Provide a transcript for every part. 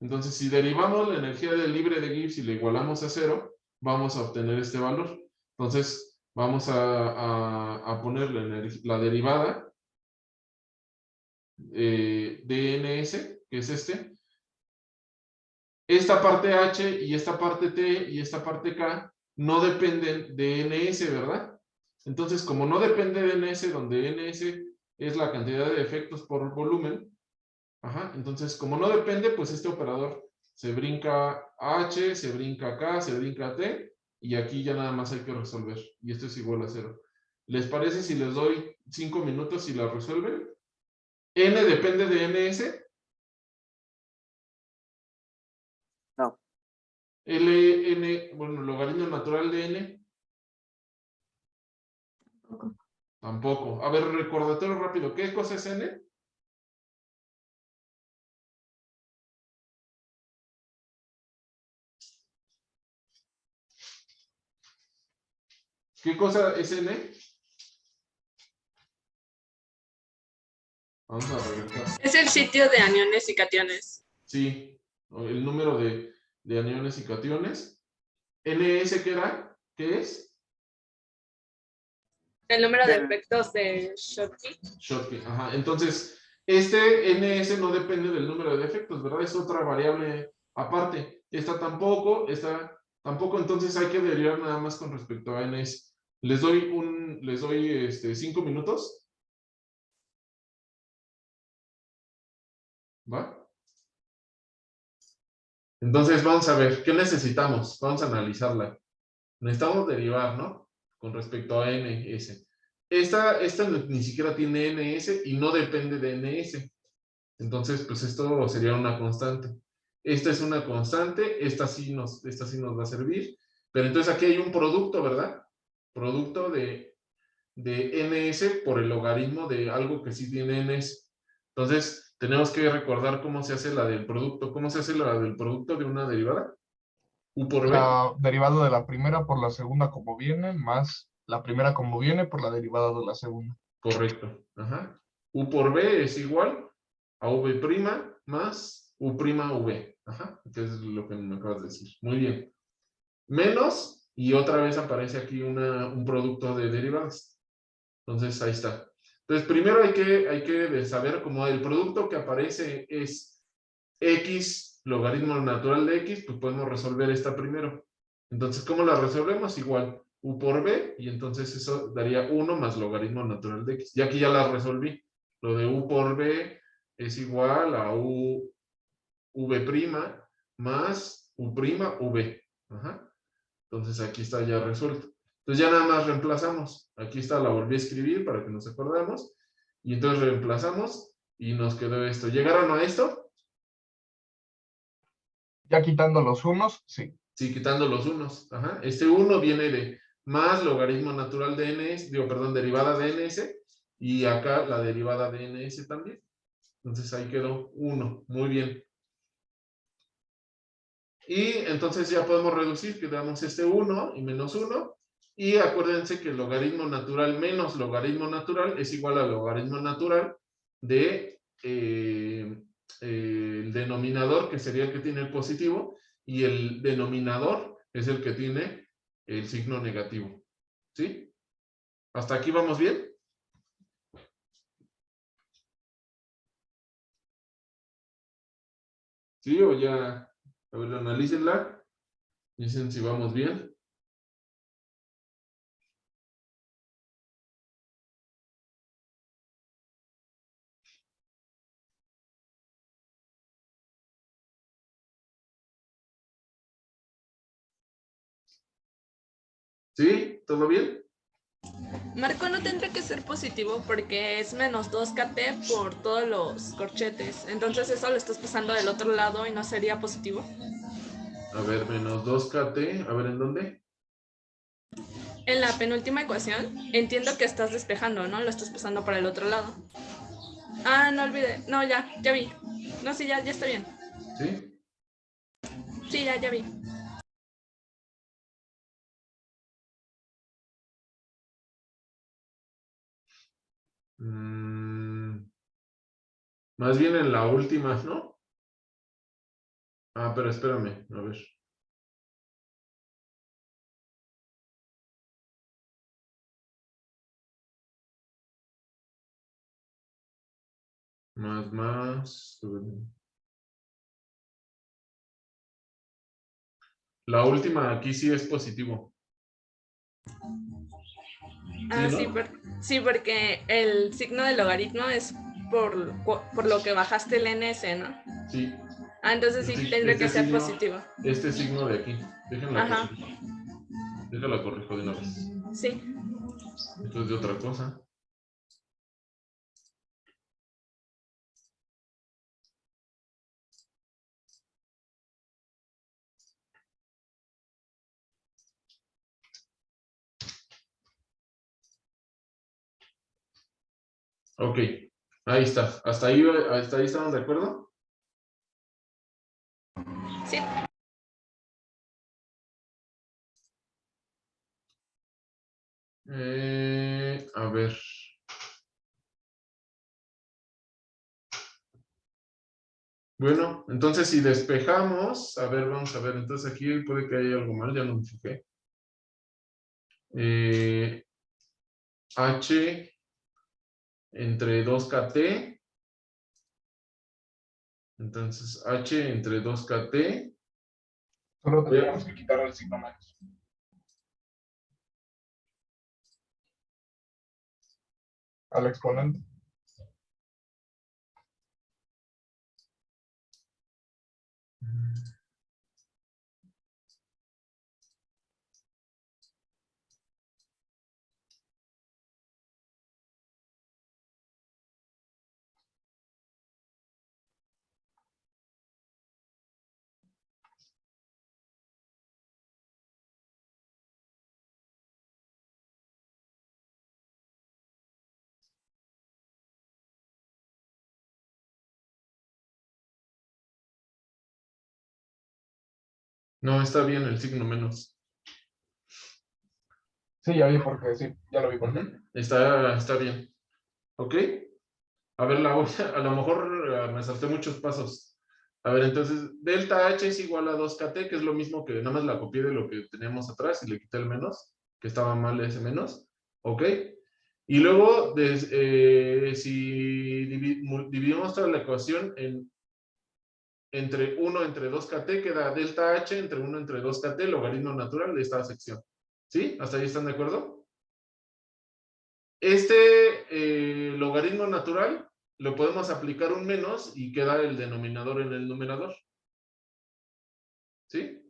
Entonces, si derivamos la energía del libre de Gibbs y la igualamos a 0, vamos a obtener este valor. Entonces, vamos a poner la derivada de ns, que es este. Esta parte h y esta parte t y esta parte k no dependen de ns, ¿verdad? Entonces, como no depende de ns, donde ns es la cantidad de efectos por volumen, entonces, como no depende, pues este operador se brinca h, se brinca k, se brinca t, y aquí ya nada más hay que resolver. Y esto es igual a 0. ¿Les parece si les doy 5 minutos y la resuelven? ¿N depende de ns? No. Ln, bueno, logaritmo natural de n, tampoco. A ver, recordatorio rápido, ¿qué cosa es n? ¿Qué cosa es n? Vamos a regresar. Es el sitio de aniones y cationes. Sí, el número de aniones y cationes. ¿NS qué era? ¿Qué es? El número de efectos de Schottky. Schottky, Entonces, este ns no depende del número de efectos, ¿verdad? Es otra variable aparte. Esta tampoco, entonces hay que derivar nada más con respecto a ns. Les doy 5 minutos. ¿Va? Entonces, vamos a ver, ¿qué necesitamos? Vamos a analizarla. Necesitamos derivar, ¿no? Con respecto a ns. Esta ni siquiera tiene ns y no depende de ns. Entonces, pues esto sería una constante. Esta es una constante, esta sí nos va a servir. Pero entonces aquí hay un producto, ¿verdad? Producto de ns por el logaritmo de algo que sí tiene ns. Entonces, tenemos que recordar cómo se hace la del producto. ¿Cómo se hace la del producto de una derivada? U por b. La derivada de la primera por la segunda como viene, más la primera como viene por la derivada de la segunda. Correcto. U por b es igual a v' más u' v. Que es lo que me acabas de decir. Muy bien. Menos, y otra vez aparece aquí un producto de derivadas. Entonces, ahí está. Entonces, primero hay que saber cómo el producto que aparece es x logaritmo natural de x, pues podemos resolver esta primero. Entonces, ¿cómo la resolvemos? Igual, u por b, y entonces eso daría 1 más logaritmo natural de x. Y aquí ya la resolví. Lo de u por b es igual a u v' más u' v. Entonces aquí está ya resuelto. Entonces ya nada más reemplazamos. Aquí está, la volví a escribir para que nos acordamos. Y entonces reemplazamos y nos quedó esto. ¿Llegaron a esto? Ya quitando los unos, sí. Sí, quitando los unos. Este 1 viene de más logaritmo natural de ns, derivada de ns. Y acá la derivada de ns también. Entonces ahí quedó 1. Muy bien. Y entonces ya podemos reducir, que damos este 1 y menos 1. Y acuérdense que el logaritmo natural menos logaritmo natural es igual al logaritmo natural de el denominador, que sería el que tiene el positivo, y el denominador es el que tiene el signo negativo. ¿Sí? ¿Hasta aquí vamos bien? ¿Sí? O ya, a ver, analícenla. Dicen si vamos bien. ¿Sí? ¿Todo bien? Marco, no tendría que ser positivo porque es menos 2kt por todos los corchetes. Entonces eso lo estás pasando del otro lado y no sería positivo. A ver, menos 2kt. A ver, ¿en dónde? En la penúltima ecuación, entiendo que estás despejando, ¿no? Lo estás pasando para el otro lado. Ah, no olvidé. No, ya vi. No, sí, ya está bien. ¿Sí? Sí, ya vi. Más bien en la última, ¿no? Ah, pero espérame, a ver. Más. La última aquí sí es positivo. Ah, ¿Sí, sí, no? sí, porque el signo del logaritmo es por lo que bajaste el ns, ¿no? Sí. Ah, entonces sí tendría que ser positivo. Este signo de aquí. Déjenla Ajá, corrijo. Déjala corrijo de una vez. sí. Esto es de otra cosa. Ok. Ahí está. ¿Hasta ahí estaban de acuerdo? Sí. A ver. Bueno, entonces si despejamos, a ver, vamos a ver, entonces aquí puede que haya algo mal, ya no me fijé. H entre 2KT, entonces H entre 2KT, Solo tendríamos que quitar el signo menos. Al exponente. no, está bien el signo menos. Sí, ya vi por qué, sí, ya lo vi por qué. Está bien. ¿Ok? A ver, a lo mejor me salté muchos pasos. A ver, entonces, delta H es igual a 2KT, que es lo mismo que nada más la copié de lo que teníamos atrás y le quité el menos, que estaba mal ese menos. ¿Ok? Y luego, si dividimos toda la ecuación entre 1 entre 2KT, queda delta H entre 1 entre 2KT, logaritmo natural de esta sección. ¿Sí? ¿Hasta ahí están de acuerdo? Este logaritmo natural lo podemos aplicar un menos y queda el denominador en el numerador. ¿Sí?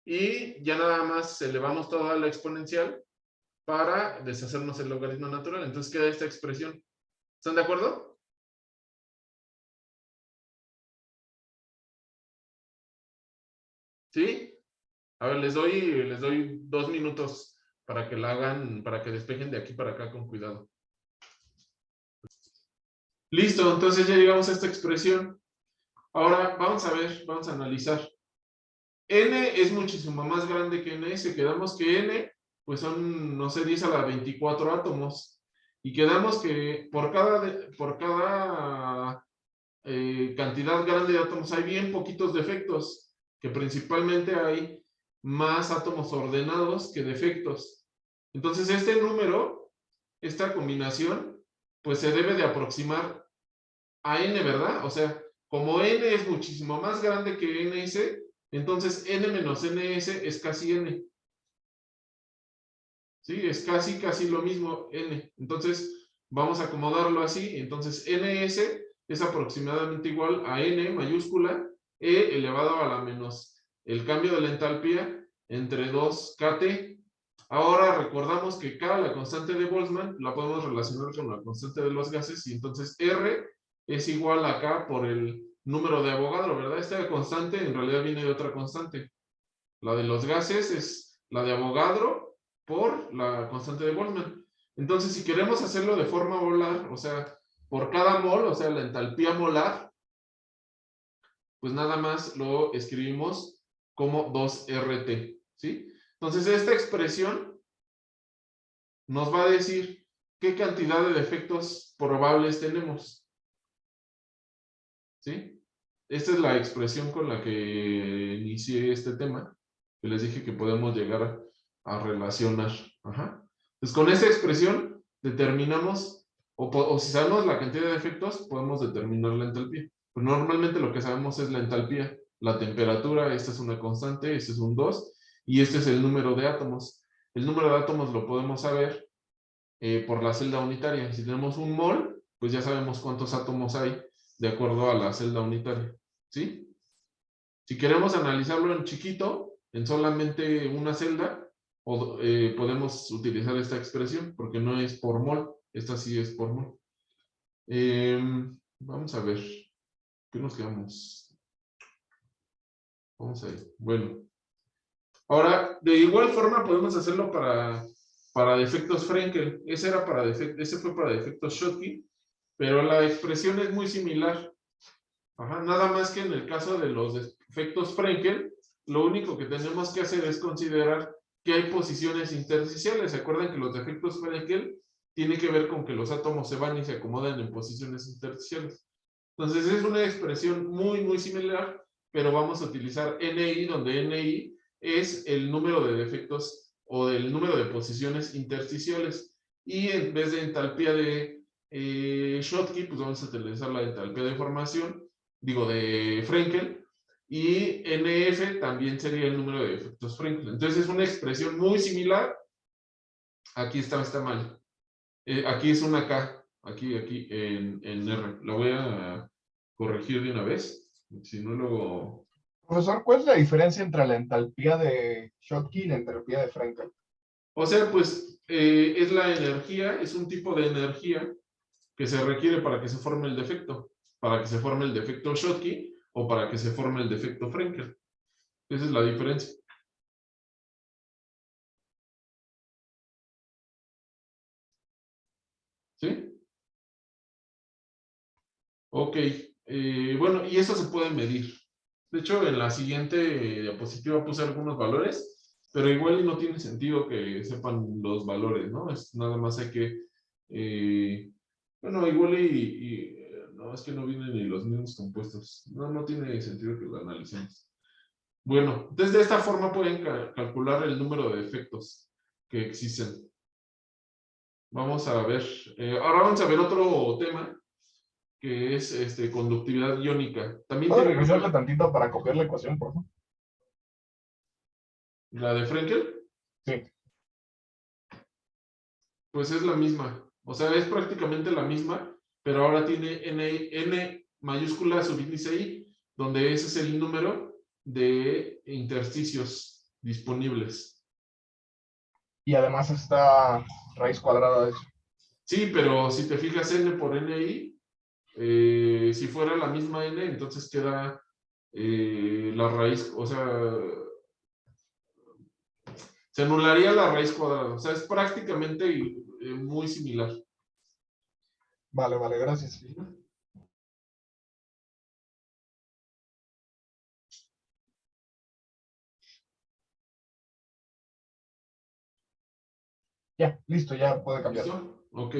Y ya nada más elevamos toda la exponencial para deshacernos el logaritmo natural. Entonces queda esta expresión. ¿Están de acuerdo? ¿Sí? A ver, les doy 2 minutos para que la hagan, para que despejen de aquí para acá con cuidado. Listo, entonces ya llegamos a esta expresión. Ahora vamos a ver, vamos a analizar. N es muchísimo más grande que NS. Quedamos que N, pues son, no sé, 10 a la 24 átomos. Y quedamos que por cada cantidad grande de átomos hay bien poquitos defectos, que principalmente hay más átomos ordenados que defectos. Entonces este número, esta combinación, pues se debe de aproximar a N, ¿verdad? O sea, como N es muchísimo más grande que NS, entonces N menos NS es casi N. ¿Sí? Es casi lo mismo N. Entonces, vamos a acomodarlo así. Entonces, NS es aproximadamente igual a N mayúscula E elevado a la menos el cambio de la entalpía entre 2KT. Ahora recordamos que K, la constante de Boltzmann, la podemos relacionar con la constante de los gases y entonces R es igual a K por el número de Avogadro, ¿verdad? Esta constante en realidad viene de otra constante. La de los gases es la de Avogadro por la constante de Boltzmann. Entonces, si queremos hacerlo de forma molar, o sea, por cada mol, o sea, la entalpía molar, pues nada más lo escribimos como 2RT, ¿sí? Entonces, esta expresión nos va a decir qué cantidad de defectos probables tenemos, ¿sí? esta es la expresión con la que inicié este tema, que les dije que podemos llegar a relacionar. Ajá. Pues con esta expresión determinamos, o si sabemos la cantidad de efectos, podemos determinar la entalpía. Pues normalmente lo que sabemos es la entalpía, la temperatura, esta es una constante, este es un 2, y este es el número de átomos. El número de átomos lo podemos saber por la celda unitaria. Si tenemos un mol, pues ya sabemos cuántos átomos hay de acuerdo a la celda unitaria. ¿Sí? Si queremos analizarlo en chiquito, en solamente una celda, podemos utilizar esta expresión, porque no es por mol, esta sí es por mol. Vamos a ver, ¿qué nos quedamos? Vamos a ver, bueno. Ahora, de igual forma podemos hacerlo para defectos Frenkel. Ese fue para defectos Schottky, pero la expresión es muy similar. Ajá, nada más que en el caso de los defectos Frenkel, lo único que tenemos que hacer es considerar que hay posiciones intersticiales. ¿Se acuerdan que los defectos Frenkel tienen que ver con que los átomos se van y se acomodan en posiciones intersticiales? Entonces es una expresión muy, muy similar, pero vamos a utilizar NI, donde NI es el número de defectos o el número de posiciones intersticiales. Y en vez de entalpía de Schottky, pues vamos a utilizar la entalpía de formación, digo, de Frenkel, y NF también sería el número de defectos Frenkel. Entonces es una expresión muy similar. Aquí está mal. Aquí es una K, aquí en R. La voy a corregir de una vez, si no luego... Profesor, ¿cuál es la diferencia entre la entalpía de Schottky y la entalpía de Frenkel? O sea, pues es la energía, es un tipo de energía que se requiere para que se forme el defecto, para que se forme el defecto Schottky o para que se forme el defecto Frenkel. Esa es la diferencia. ¿Sí? Ok. Bueno, y eso se puede medir. De hecho, en la siguiente diapositiva puse algunos valores, pero igual no tiene sentido que sepan los valores, ¿no? Es, nada más hay que... bueno, igual no, es que no vienen ni los mismos compuestos. No tiene sentido que lo analicemos. Bueno, desde esta forma pueden calcular el número de defectos que existen. Vamos a ver. Ahora vamos a ver otro tema, que es conductividad iónica. También ¿Puedo tiene regresarle tantito para copiar la ecuación, por favor? la de Frenkel, Sí. pues es la misma. O sea, es prácticamente la misma, pero ahora tiene N mayúscula subíndice I, donde ese es el número de intersticios disponibles. Y además está raíz cuadrada de eso. Sí, pero si te fijas N por NI, si fuera la misma N, entonces queda la raíz, o sea, se anularía la raíz cuadrada. O sea, es prácticamente muy similar. Vale, gracias. Ya, listo, ya puede cambiar. ¿Listo? Ok.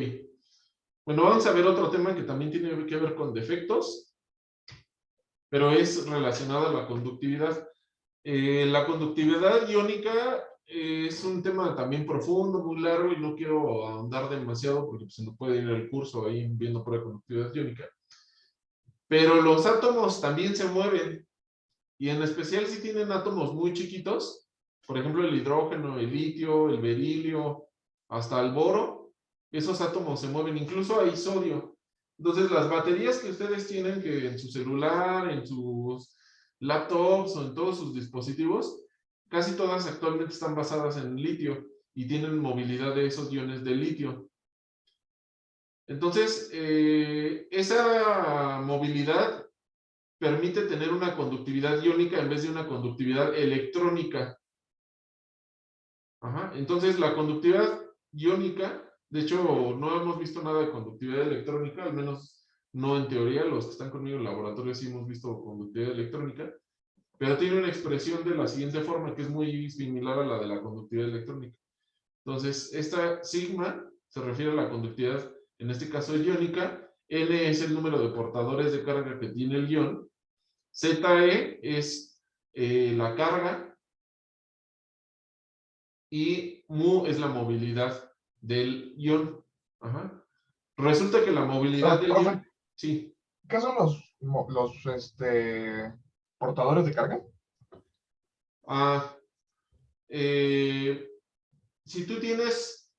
Bueno, vamos a ver otro tema que también tiene que ver con defectos, pero es relacionado a la conductividad. La conductividad iónica es un tema también profundo, muy largo, y no quiero ahondar demasiado porque se nos puede ir el curso ahí viendo por la conductividad iónica. Pero los átomos también se mueven, y en especial si tienen átomos muy chiquitos, por ejemplo el hidrógeno, el litio, el berilio, hasta el boro, esos átomos se mueven, incluso hay sodio. Entonces las baterías que ustedes tienen que en su celular, en sus laptops o en todos sus dispositivos, casi todas actualmente están basadas en litio y tienen movilidad de esos iones de litio. Entonces, esa movilidad permite tener una conductividad iónica en vez de una conductividad electrónica. Ajá. Entonces, la conductividad iónica, de hecho, no hemos visto nada de conductividad electrónica, al menos no en teoría. Los que están conmigo en el laboratorio sí hemos visto conductividad electrónica, pero tiene una expresión de la siguiente forma, que es muy similar a la de la conductividad electrónica. Entonces, esta sigma se refiere a la conductividad, en este caso iónica. N es el número de portadores de carga que tiene el ion, ZE es la carga y mu es la movilidad del ion. Ajá. Resulta que la movilidad del Profe, ion, sí. ¿qué son los portadores de carga? Si tú tienes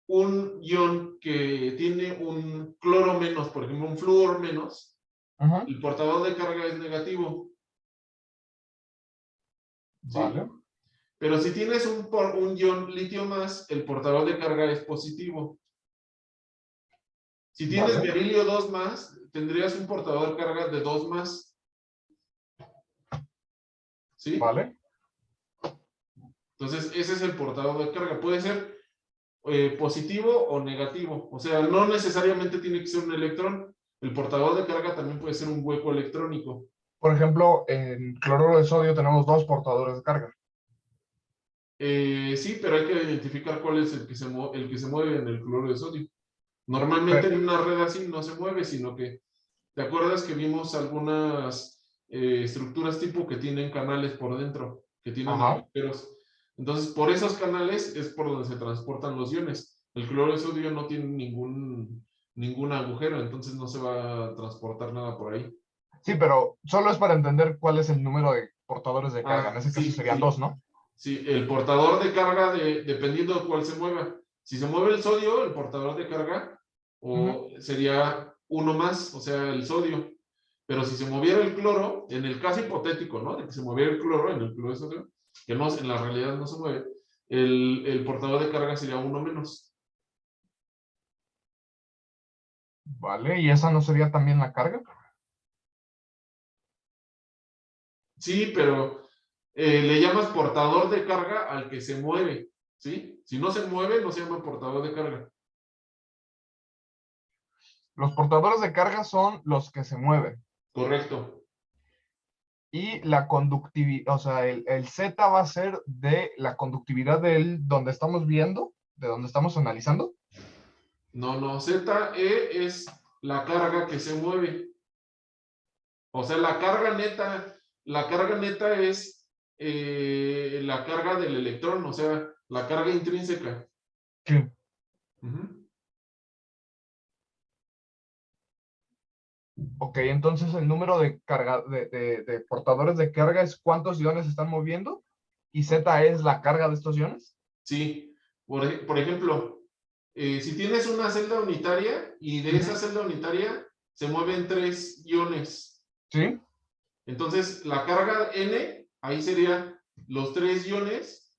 un ion que tiene un cloro menos, por ejemplo, un flúor menos, Ajá, el portador de carga es negativo. ¿Sí? vale. Pero si tienes un ion litio más, el portador de carga es positivo. Si tienes Vale. berilio 2 más, tendrías un portador de carga de 2 más. ¿Sí? Vale. Entonces, ese es el portador de carga. Puede ser positivo o negativo. O sea, no necesariamente tiene que ser un electrón. El portador de carga también puede ser un hueco electrónico. Por ejemplo, en cloruro de sodio tenemos 2 portadores de carga. Sí, pero hay que identificar cuál es el que se mueve en el cloruro de sodio. Normalmente en una red así no se mueve, sino que, ¿te acuerdas que vimos algunas estructuras tipo que tienen canales por dentro, que tienen Ajá. agujeros? Entonces, por esos canales es por donde se transportan los iones. El cloruro de sodio no tiene ningún agujero, entonces no se va a transportar nada por ahí. Sí, pero solo es para entender cuál es el número de portadores de carga. En ese caso Sí, serían sí. 2, ¿no? Sí, el portador de carga, dependiendo de cuál se mueva. Si se mueve el sodio, el portador de carga, sería uno más, o sea, el sodio. Pero si se moviera el cloro, en el caso hipotético, ¿no? De que se moviera el cloro en el cloro de sodio, que no, en la realidad no se mueve, el portador de carga sería uno menos. Vale, ¿y esa no sería también la carga? Sí, pero le llamas portador de carga al que se mueve, ¿sí? Si no se mueve, no se llama portador de carga. Los portadores de carga son los que se mueven. Correcto. Y la conductividad, o sea, el Z va a ser de la conductividad del donde estamos viendo, de donde estamos analizando. No, ZE es la carga que se mueve. O sea, la carga neta es la carga del electrón, o sea, la carga intrínseca. Sí. Ujú. Ok, entonces el número de carga de portadores de carga es cuántos iones están moviendo y Z es la carga de estos iones. Sí, por ejemplo, si tienes una celda unitaria y de esa celda unitaria se mueven 3 iones. Sí. Entonces, la carga N, ahí sería los 3 iones.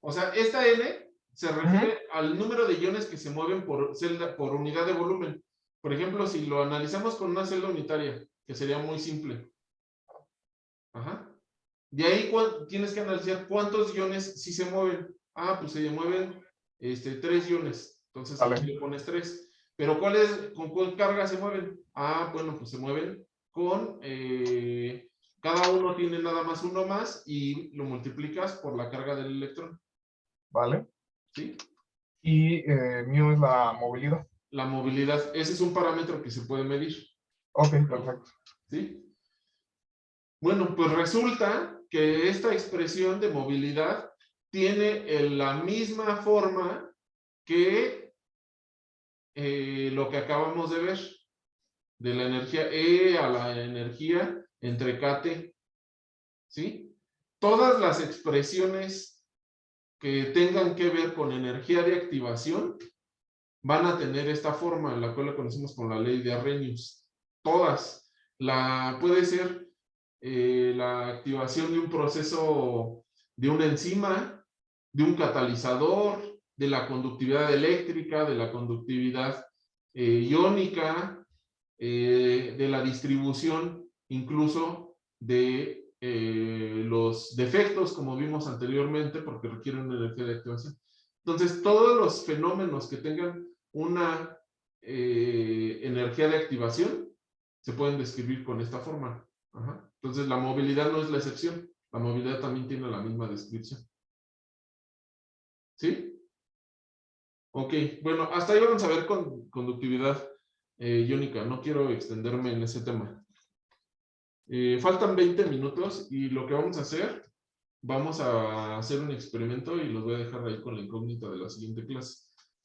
O sea, esta N se refiere al número de iones que se mueven por celda, por unidad de volumen. Por ejemplo, si lo analizamos con una celda unitaria, que sería muy simple. Ajá. De ahí tienes que analizar cuántos iones sí se mueven. Pues se mueven 3 iones. Entonces Vale. aquí le pones 3. Pero ¿con cuál carga se mueven? Bueno, pues se mueven con... cada uno tiene nada más uno más y lo multiplicas por la carga del electrón. Vale. ¿Sí? Y mío es la movilidad. La movilidad, ese es un parámetro que se puede medir. Ok, perfecto. ¿Sí? Bueno, pues resulta que esta expresión de movilidad tiene la misma forma que lo que acabamos de ver, de la energía E a la energía entre KT. ¿Sí? Todas las expresiones que tengan que ver con energía de activación van a tener esta forma, la cual la conocemos con la ley de Arrhenius. Todas. Puede ser la activación de un proceso, de una enzima, de un catalizador, de la conductividad eléctrica, de la conductividad iónica, de la distribución incluso de los defectos, como vimos anteriormente, porque requieren una energía de activación. Entonces, todos los fenómenos que tengan una energía de activación se pueden describir con esta forma. Ajá. Entonces, la movilidad no es la excepción. La movilidad también tiene la misma descripción. ¿Sí? Ok, bueno, hasta ahí vamos a ver con conductividad iónica. No quiero extenderme en ese tema. Faltan 20 minutos y lo que vamos a hacer un experimento y los voy a dejar ahí con la incógnita de la siguiente clase.